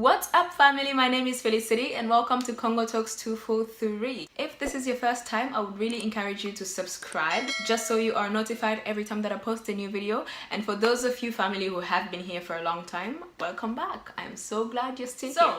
What's up, family? My name is Felicity and welcome to Congo Talks 243. If this is your first time, I would really encourage you to subscribe just so you are notified every time that I post a new video. And for those of you family who have been here for a long time, welcome back. I'm so glad you're still here.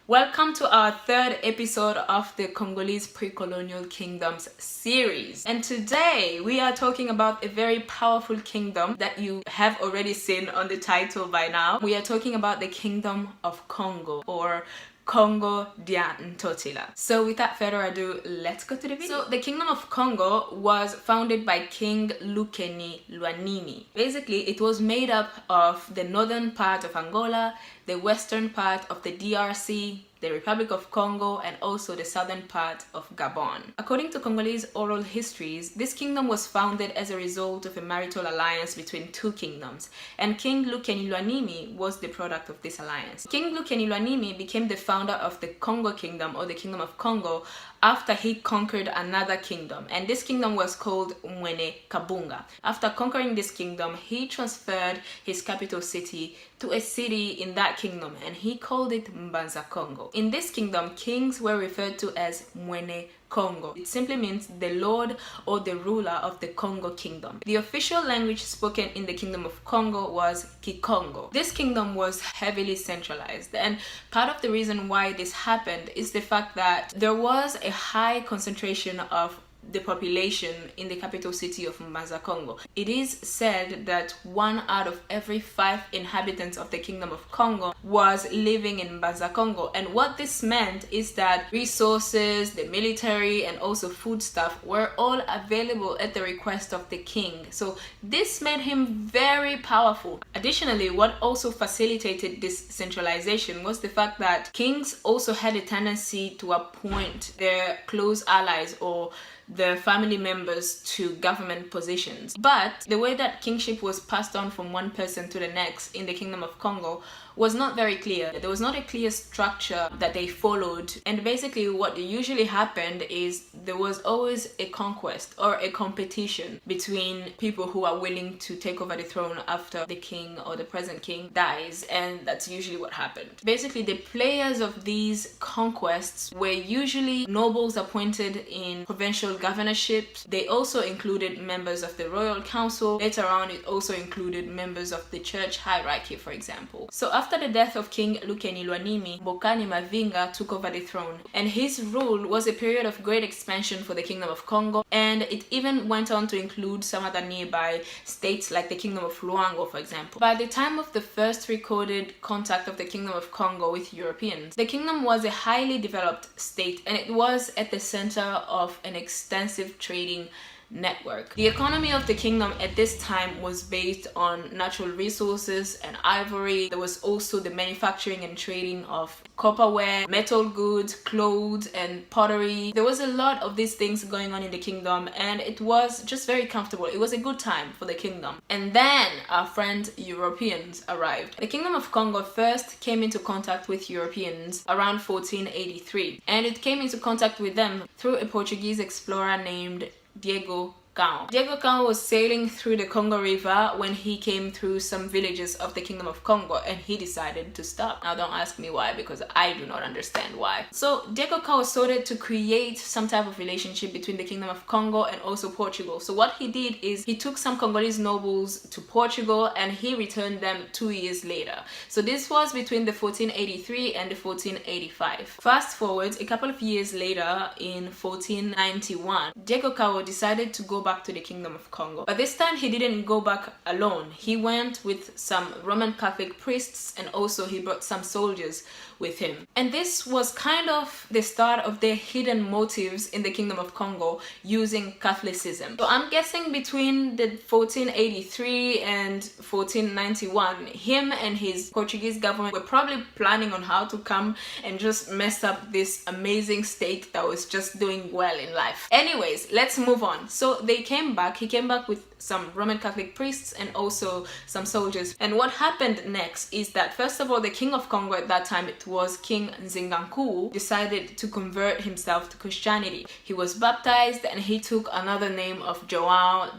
Welcome to our third episode of the Congolese Pre-Colonial Kingdoms series. And today we are talking about a very powerful kingdom that you have already seen on the title by now. We are talking about the Kingdom of Kongo, or Congo dia NTOTILA. So without further ado, let's go to the video. So the Kingdom of Congo was founded by King Lukeni Lwanimi. Basically, it was made up of the northern part of Angola, the western part of the DRC, the Republic of Congo, and also the southern part of Gabon. According to Congolese oral histories, this kingdom was founded as a result of a marital alliance between two kingdoms, and King Lukeni Lwanimi was the product of this alliance. King Lukeni Lwanimi became the founder of the Congo Kingdom, or the Kingdom of Congo, after he conquered another kingdom, and this kingdom was called Mwene Kabunga. After conquering this kingdom, he transferred his capital city to a city in that kingdom, and he called it Mbanza Congo. In this kingdom, kings were referred to as Mwene Congo. It simply means the lord or the ruler of the Congo kingdom. The official language spoken in the Kingdom of Congo was Kikongo. This kingdom was heavily centralized, and part of the reason why this happened is the fact that there was a high concentration of the population in the capital city of Massa Congo. It is said that 1 out of every 5 inhabitants of the Kingdom of Congo was living in Massa Congo, and what this meant is that resources, the military, and also food stuff were all available at the request of the king. So this made him very powerful. Additionally, what also facilitated this centralization was the fact that kings also had a tendency to appoint their close allies or the family members to government positions. But the way that kingship was passed on from one person to the next in the Kingdom of Congo was not very clear. There was not a clear structure that they followed, and basically what usually happened is there was always a conquest or a competition between people who are willing to take over the throne after the king or the present king dies, and that's usually what happened. Basically, the players of these conquests were usually nobles appointed in provincial governorships. They also included members of the royal council. Later on, it also included members of the church hierarchy, for example. So after the death of King Lukeni Lwanimi, Bokani Mavinga took over the throne, and his rule was a period of great expansion for the Kingdom of Congo, and it even went on to include some other nearby states like the Kingdom of Luango, for example. By the time of the first recorded contact of the Kingdom of Congo with Europeans, the kingdom was a highly developed state, and it was at the center of an extensive trading network. The economy of the kingdom at this time was based on natural resources and ivory. There was also the manufacturing and trading of copperware, metal goods, clothes, and pottery. There was a lot of these things going on in the kingdom, and it was just very comfortable. It was a good time for the kingdom. And then our friend Europeans arrived. The Kingdom of Congo first came into contact with Europeans around 1483, and it came into contact with them through a Portuguese explorer named Diego Cao. Diego Cao was sailing through the Congo River when he came through some villages of the Kingdom of Congo, and he decided to stop. Now don't ask me why, because I do not understand why. So Diego Cao started to create some type of relationship between the Kingdom of Congo and also Portugal. So what he did is he took some Congolese nobles to Portugal and he returned them 2 years later. So this was between the 1483 and the 1485. Fast forward a couple of years later, in 1491, Diego Cao decided to go back to the Kingdom of Congo. But this time he didn't go back alone. He went with some Roman Catholic priests, and also he brought some soldiers with him. And this was kind of the start of their hidden motives in the Kingdom of Congo using Catholicism. So I'm guessing between the 1483 and 1491, him and his Portuguese government were probably planning on how to come and just mess up this amazing state that was just doing well in life. Anyways, let's move on. So they he came back with some Roman Catholic priests and also some soldiers. And what happened next is that, first of all, the king of Congo at that time, it was King Nzinganku, decided to convert himself to Christianity. He was baptized and he took another name of Joao I.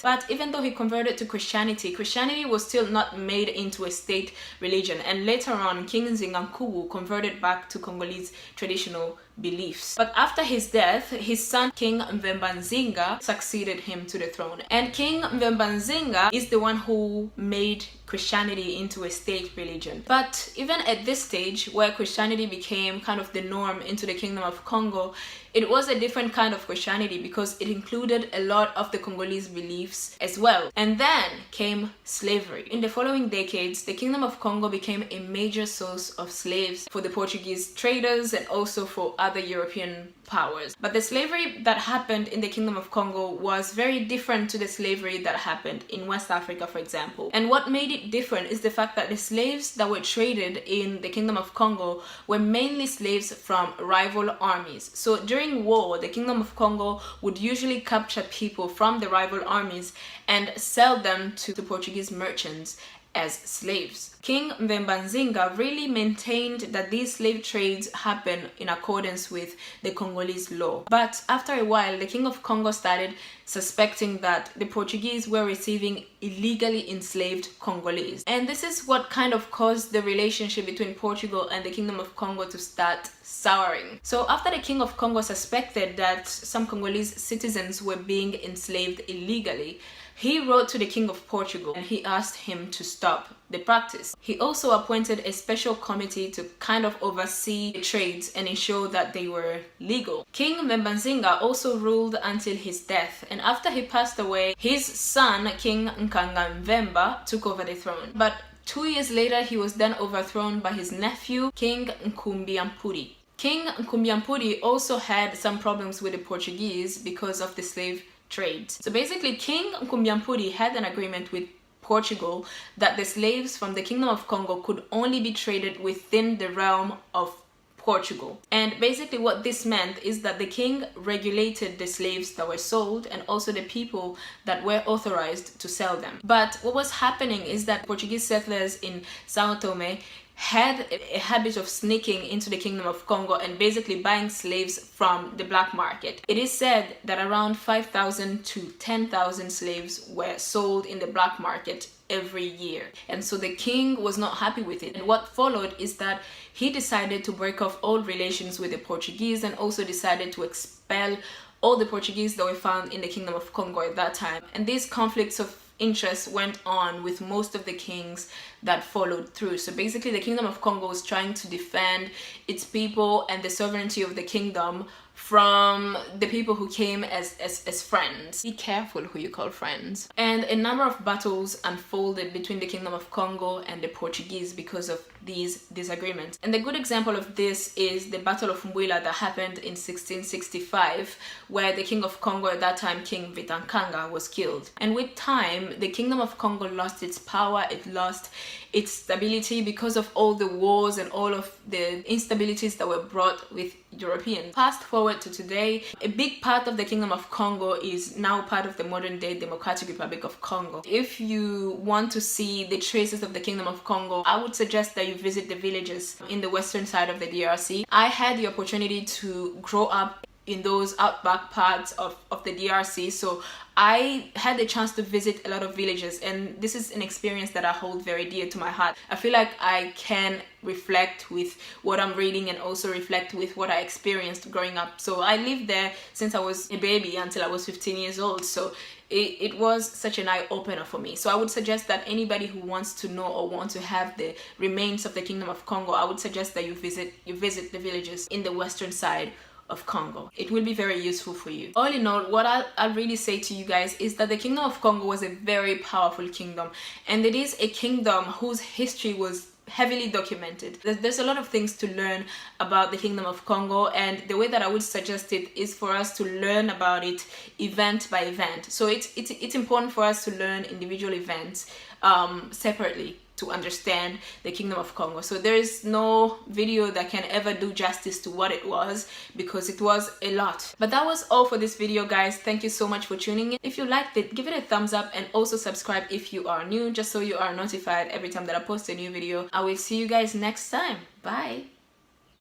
But even though he converted to Christianity, Christianity was still not made into a state religion. And later on, King Nzinganku converted back to Congolese traditional beliefs. But after his death, his son King Mvembanzinga succeeded him to the throne. And King Mvembanzinga is the one who made Christianity into a state religion. But even at this stage, where Christianity became kind of the norm into the Kingdom of Congo, it was a different kind of Christianity because it included a lot of the Congolese beliefs as well. And then came slavery. In the following decades, the Kingdom of Congo became a major source of slaves for the Portuguese traders and also for other European powers. But the slavery that happened in the Kingdom of Congo was very different to the slavery that happened in West Africa, for example. And what made it different is the fact that the slaves that were traded in the Kingdom of Congo were mainly slaves from rival armies. So during war, the Kingdom of Congo would usually capture people from the rival armies and sell them to the Portuguese merchants as slaves. King Mvembanzinga really maintained that these slave trades happen in accordance with the Congolese law. But after a while, the King of Congo started suspecting that the Portuguese were receiving illegally enslaved Congolese. And this is what kind of caused the relationship between Portugal and the Kingdom of Congo to start souring. So after the King of Congo suspected that some Congolese citizens were being enslaved illegally, he wrote to the King of Portugal and he asked him to stop the practice. He also appointed a special committee to kind of oversee the trades and ensure that they were legal. King Mvembanzinga also ruled until his death, and after he passed away, his son King Nkangamvemba took over the throne. But 2 years later, he was then overthrown by his nephew King Nkumbiampuri. King Nkumbiampuri also had some problems with the Portuguese because of the slave trade. So basically, King Nkumbiampuri had an agreement with Portugal that the slaves from the Kingdom of Congo could only be traded within the realm of Portugal. And basically what this meant is that the king regulated the slaves that were sold and also the people that were authorized to sell them. But what was happening is that Portuguese settlers in Sao Tome had a habit of sneaking into the Kingdom of Congo and basically buying slaves from the black market. It is said that around 5,000 to 10,000 slaves were sold in the black market every year. And so the king was not happy with it. And what followed is that he decided to break off all relations with the Portuguese and also decided to expel all the Portuguese that were found in the Kingdom of Congo at that time. And these conflicts of interest went on with most of the kings that followed through. So basically the Kingdom of Congo was trying to defend its people and the sovereignty of the kingdom from the people who came as friends. Be careful who you call friends. And a number of battles unfolded between the Kingdom of Congo and the Portuguese because of these disagreements. And the good example of this is the Battle of Beulah that happened in 1665, where the King of Congo at that time, King Vitankanga, was killed. And with time, the Kingdom of Congo lost its power, it lost its stability because of all the wars and all of the instabilities that were brought with Europeans. Fast forward to today, a big part of the Kingdom of Congo is now part of the modern day Democratic Republic of Congo. If you want to see the traces of the Kingdom of Congo, I would suggest that you visit the villages in the western side of the DRC. I had the opportunity to grow up in those outback parts of the DRC, so I had the chance to visit a lot of villages, and this is an experience that I hold very dear to my heart. I feel like I can reflect with what I'm reading and also reflect with what I experienced growing up. So I lived there since I was a baby until I was 15 years old, so it was such an eye-opener for me. So I would suggest that anybody who wants to know or want to have the remains of the Kingdom of Congo, I would suggest that you visit the villages in the western side of Congo. It will be very useful for you. All in all, what I'll really say to you guys is that the Kingdom of Congo was a very powerful kingdom, and it is a kingdom whose history was heavily documented. There's a lot of things to learn about the Kingdom of Congo, and the way that I would suggest it is for us to learn about it event by event. So it's important for us to learn individual events separately to understand the Kingdom of Congo. So there is no video that can ever do justice to what it was, because it was a lot. But that was all for this video, guys. Thank you so much for tuning in. If you liked it, give it a thumbs up, and also subscribe if you are new, just so you are notified every time that I post a new video. I will see you guys next time. Bye.